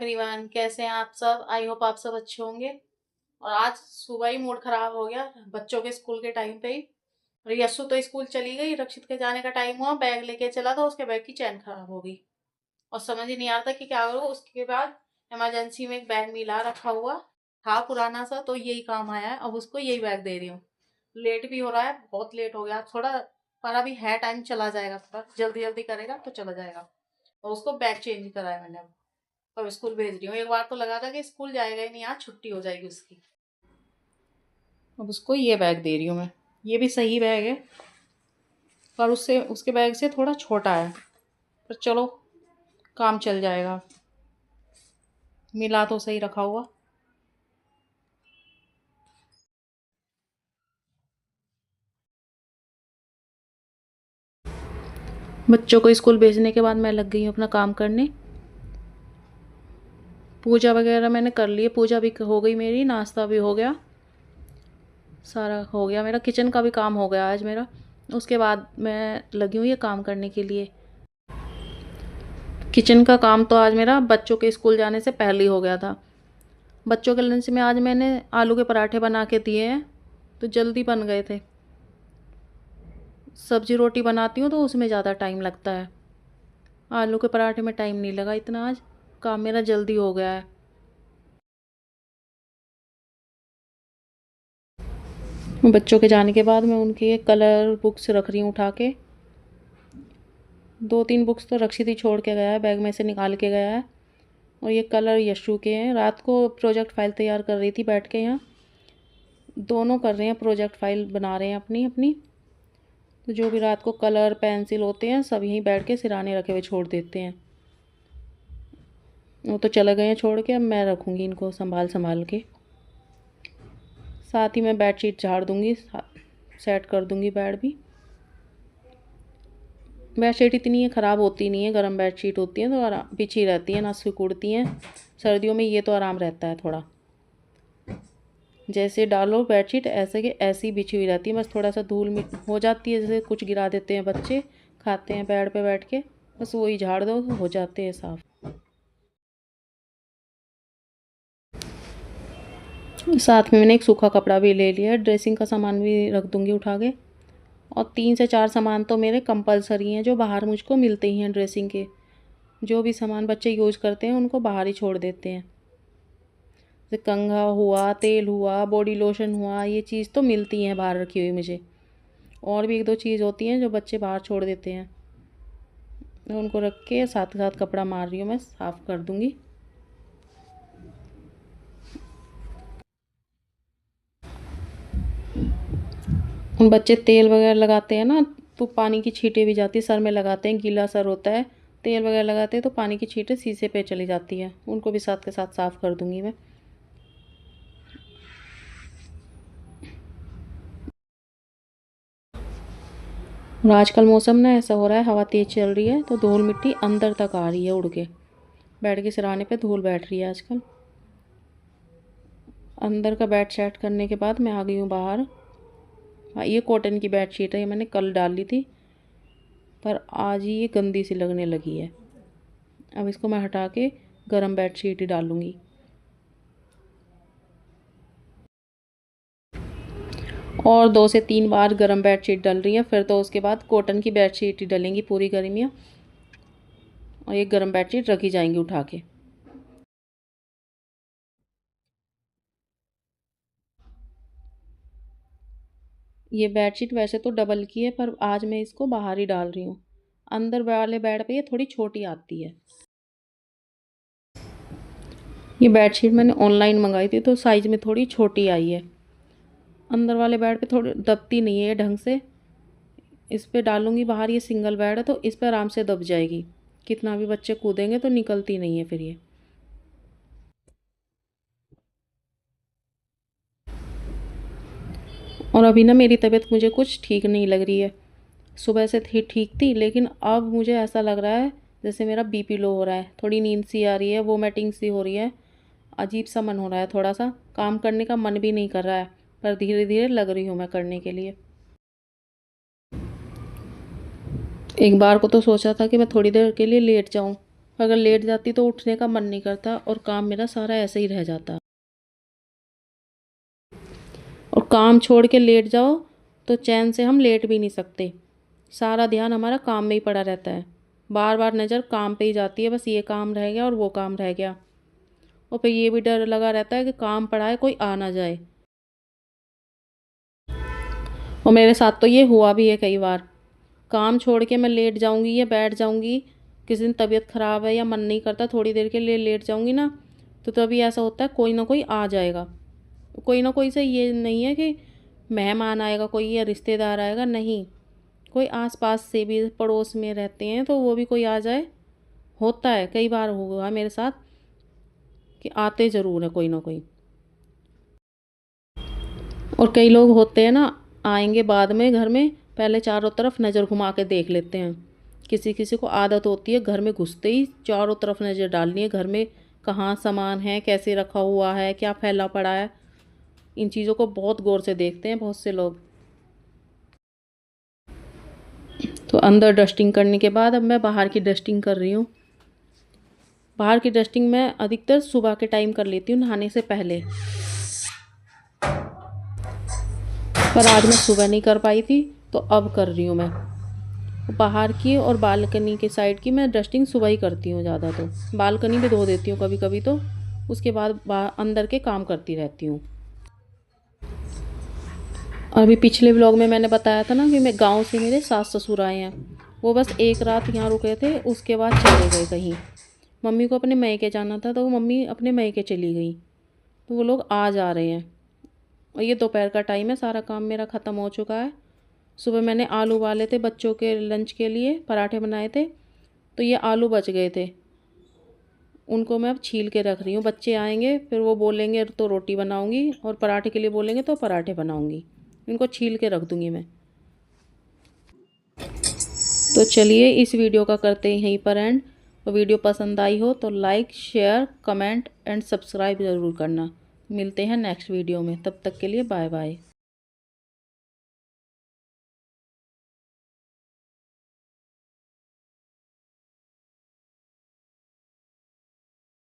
Everyone, कैसे हैं आप सब। आई होप आप सब अच्छे होंगे। और आज सुबह ही मूड खराब हो गया बच्चों के स्कूल के टाइम पे ही। और यस्सु तो स्कूल चली गई, रक्षित के जाने का टाइम हुआ, बैग लेके चला था, उसके बैग की चैन खराब हो गई और समझ ही नहीं आ रहा था कि क्या करूँ। उसके बाद इमरजेंसी में एक बैग मिला, रखा हुआ था पुराना सा, तो यही काम आया है। अब उसको यही बैग दे रही हूँ। लेट भी हो रहा है, बहुत लेट हो गया थोड़ा, पर अभी है टाइम, चला जाएगा, थोड़ा जल्दी जल्दी करेगा तो चला जाएगा। और उसको बैग चेंज कराया मैंने अब स्कूल भेज रही हूँ। एक बार तो लगा था कि स्कूल जाएगा ही नहीं, आज छुट्टी हो जाएगी उसकी। अब उसको ये बैग दे रही हूँ मैं। ये भी सही बैग है, पर उससे उसके बैग से थोड़ा छोटा है, पर चलो काम चल जाएगा। मिला तो सही रखा हुआ। बच्चों को स्कूल भेजने के बाद मैं लग गई हूँ अपना काम करने। पूजा वगैरह मैंने कर ली है, पूजा भी हो गई मेरी, नाश्ता भी हो गया, सारा हो गया मेरा। किचन का भी काम हो गया आज मेरा। उसके बाद मैं लगी हूँ ये काम करने के लिए। किचन का काम तो आज मेरा बच्चों के स्कूल जाने से पहले ही हो गया था। बच्चों के लंच में आज मैंने आलू के पराठे बना के दिए हैं, तो जल्दी बन गए थे। सब्जी रोटी बनाती हूँ तो उसमें ज़्यादा टाइम लगता है, आलू के पराठे में टाइम नहीं लगा इतना। आज काम मेरा जल्दी हो गया है। बच्चों के जाने के बाद मैं उनके कलर बुक्स रख रही हूँ उठा के। 2-3 बुक्स तो रक्षित ही छोड़ के गया है, बैग में से निकाल के गया है। और ये कलर यशु के हैं। रात को प्रोजेक्ट फाइल तैयार कर रही थी बैठ के, यहाँ दोनों कर रहे हैं, प्रोजेक्ट फाइल बना रहे हैं अपनी अपनी। तो जो भी रात को कलर पेंसिल होते हैं सब यहीं बैठ के सिराने रखे हुए छोड़ देते हैं। वो तो चले गए हैं छोड़ के, अब मैं रखूँगी इनको संभाल संभाल के। साथ ही मैं बेडशीट झाड़ दूँगी, सेट कर दूँगी बेड भी। बेडशीट इतनी ख़राब होती नहीं है, गर्म बेडशीट होती है तो आराम बिछी रहती है, ना सिकुड़ती हैं। सर्दियों में ये तो आराम रहता है थोड़ा, जैसे डालो बेडशीट ऐसे के ऐसी बिछी हुई रहती है। बस थोड़ा सा धूल हो जाती है, जैसे कुछ गिरा देते हैं बच्चे, खाते हैं बेड पे बैठ के, बस वही झाड़ दो तो हो जाते हैं साफ़। साथ में मैंने एक सूखा कपड़ा भी ले लिया है, ड्रेसिंग का सामान भी रख दूँगी उठा के। और 3 से 4 सामान तो मेरे कंपलसरी हैं, जो बाहर मुझको मिलते ही हैं ड्रेसिंग के। जो भी सामान बच्चे यूज़ करते हैं उनको बाहर ही छोड़ देते हैं, जैसे कंघा हुआ, तेल हुआ, बॉडी लोशन हुआ, ये चीज़ तो मिलती हैं बाहर रखी हुई मुझे। और भी 1-2 चीज़ होती हैं जो बच्चे बाहर छोड़ देते हैं, तो उनको रख के साथ साथ कपड़ा मार रही हूँ, मैं साफ़ कर दूँगी। बच्चे तेल वगैरह लगाते हैं ना, तो पानी की छींटें भी जाती है, सर में लगाते हैं, गीला सर होता है, तेल वगैरह लगाते हैं तो पानी की छींटें शीशे पे चली जाती है, उनको भी साथ के साथ साफ़ कर दूँगी मैं। और आजकल मौसम ना ऐसा हो रहा है, हवा तेज़ चल रही है तो धूल मिट्टी अंदर तक आ रही है उड़ के। बेड के सिरहाने पे धूल बैठ रही है आजकल। अंदर का बेड सेट करने के बाद मैं आ गई हूँ बाहर। हाँ, ये कॉटन की बेडशीट है, ये मैंने कल डाली थी, पर आज ही ये गंदी सी लगने लगी है। अब इसको मैं हटा के गर्म बेडशीट ही डालूँगी। और 2 से 3 बार गर्म बेडशीट डल रही है, फिर तो उसके बाद कॉटन की बेडशीट ही डलेंगी पूरी गर्मियाँ। और ये गर्म बेडशीट रखी जाएंगी उठा के। ये बेडशीट वैसे तो डबल की है, पर आज मैं इसको बाहर ही डाल रही हूँ। अंदर वाले बेड पे ये थोड़ी छोटी आती है। ये बेडशीट मैंने ऑनलाइन मंगाई थी तो साइज़ में थोड़ी छोटी आई है। अंदर वाले बेड पे थोड़ी दबती नहीं है ढंग से। इस पे डालूँगी बाहर, ये सिंगल बेड है तो इस पे आराम से दब जाएगी। कितना भी बच्चे कूदेंगे तो निकलती नहीं है फिर ये। और अभी ना मेरी तबीयत मुझे कुछ ठीक नहीं लग रही है। सुबह से थी ठीक थी, लेकिन अब मुझे ऐसा लग रहा है जैसे मेरा बीपी लो हो रहा है, थोड़ी नींद सी आ रही है, वोमिटिंग सी हो रही है, अजीब सा मन हो रहा है, थोड़ा सा काम करने का मन भी नहीं कर रहा है, पर धीरे धीरे लग रही हूँ मैं करने के लिए। एक बार को तो सोचा था कि मैं थोड़ी देर के लिए लेट जाऊँ, अगर लेट जाती तो उठने का मन नहीं करता और काम मेरा सारा ऐसे ही रह जाता। और काम छोड़ के लेट जाओ तो चैन से हम लेट भी नहीं सकते, सारा ध्यान हमारा काम में ही पड़ा रहता है। बार बार नज़र काम पे ही जाती है, बस ये काम रह गया और वो काम रह गया। और फिर ये भी डर लगा रहता है कि काम पड़ा है कोई आ ना जाए। और मेरे साथ तो ये हुआ भी है कई बार, काम छोड़ के मैं लेट जाऊंगी या बैठ जाऊंगी, किसी दिन तबीयत ख़राब है या मन नहीं करता, थोड़ी देर के लिए लेट जाऊंगी ना, तो तभी ऐसा होता है कोई ना कोई आ जाएगा। कोई ना कोई से ये नहीं है कि मेहमान आएगा कोई या रिश्तेदार आएगा, नहीं, कोई आस पास से भी पड़ोस में रहते हैं तो वो भी कोई आ जाए। होता है, कई बार हुआ मेरे साथ कि आते ज़रूर है कोई ना कोई। और कई लोग होते हैं ना, आएंगे बाद में घर में, पहले चारों तरफ नज़र घुमा के देख लेते हैं। किसी किसी को आदत होती है घर में घुसते ही चारों तरफ नज़र डालनी है, घर में कहाँ सामान है, कैसे रखा हुआ है, क्या फैला पड़ा है। इन चीज़ों को बहुत गौर से देखते हैं बहुत से लोग। तो अंदर डस्टिंग करने के बाद अब मैं बाहर की डस्टिंग कर रही हूँ। बाहर की डस्टिंग मैं अधिकतर सुबह के टाइम कर लेती हूँ नहाने से पहले, पर आज मैं सुबह नहीं कर पाई थी तो अब कर रही हूँ मैं। बाहर की और बालकनी के साइड की मैं डस्टिंग सुबह ही करती हूँ ज़्यादा, तो बालकनी भी धो देती हूँ कभी कभी, तो उसके बाद अंदर के काम करती रहती हूँ। अभी पिछले व्लॉग में मैंने बताया था ना कि मैं गांव से मेरे सास ससुर आए हैं, वो बस एक रात यहाँ रुके थे, उसके बाद चले गए कहीं। मम्मी को अपने मैके जाना था तो वो मम्मी अपने मैके चली गई, तो वो लोग आ जा रहे हैं। और ये दोपहर का टाइम है, सारा काम मेरा ख़त्म हो चुका है। सुबह मैंने आलू उबाले थे बच्चों के लंच के लिए, पराठे बनाए थे, तो ये आलू बच गए थे, उनको मैं अब छील के रख रही हूँ। बच्चे आएंगे फिर वो बोलेंगे तो रोटी बनाऊँगी, और पराठे के लिए बोलेंगे तो पराठे बनाऊँगी। इनको छील के रख दूँगी मैं। तो चलिए इस वीडियो का करते हैं यहीं पर एंड। और वीडियो पसंद आई हो तो like share comment and subscribe ज़रूर करना। मिलते हैं नेक्स्ट वीडियो में, तब तक के लिए बाय बाय।